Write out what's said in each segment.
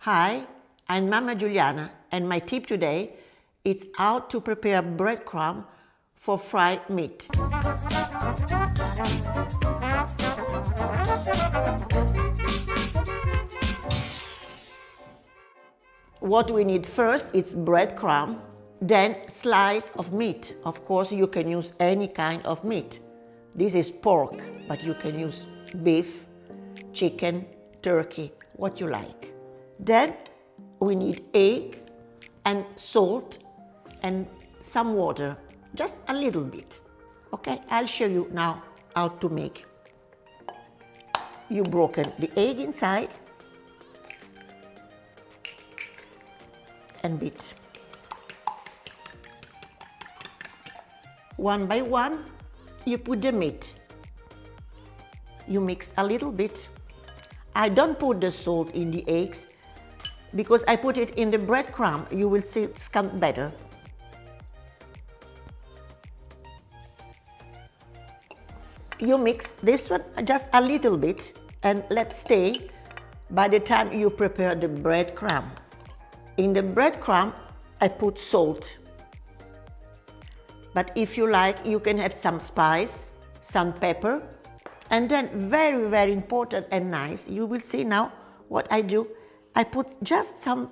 Hi, I'm Mamma Giuliana, and my tip today is how to prepare breadcrumb for fried meat. What we need first is breadcrumb, then slice of meat. Of course, you can use any kind of meat. This is pork, but you can use beef, chicken, turkey, what you like. Then we need egg and salt and some water, just a little bit. Okay, I'll show you now how to make. You broken the egg inside and beat. One by one, you put the meat. You mix a little bit. I don't put the salt in the eggs because I put it in the breadcrumb. You will see it's come better. You mix this one just a little bit and let stay by the time you prepare the breadcrumb. In the breadcrumb, I put salt. But if you like, you can add some spice, some pepper, and then very, very important and nice, you will see now what I do. I put just some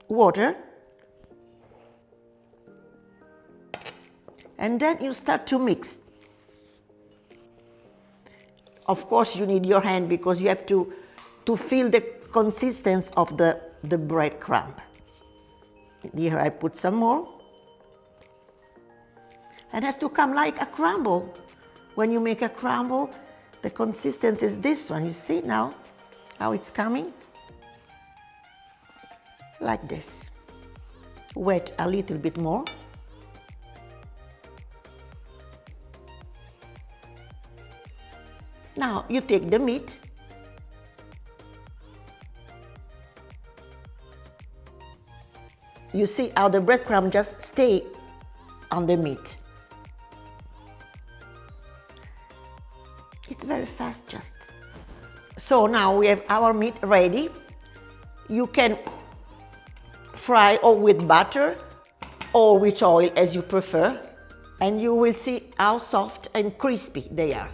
water, and then you start to mix. Of course, you need your hand because you have to feel the consistency of the breadcrumb. Here I put some more. It has to come like a crumble. When you make a crumble, the consistency is this one. You see now how it's coming? Like this. Wet a little bit more. Now you take the meat. You see how the breadcrumb just stay on the meat. It's very fast just. So now we have our meat ready. You can fry or with butter or with oil as you prefer, and you will see how soft and crispy they are.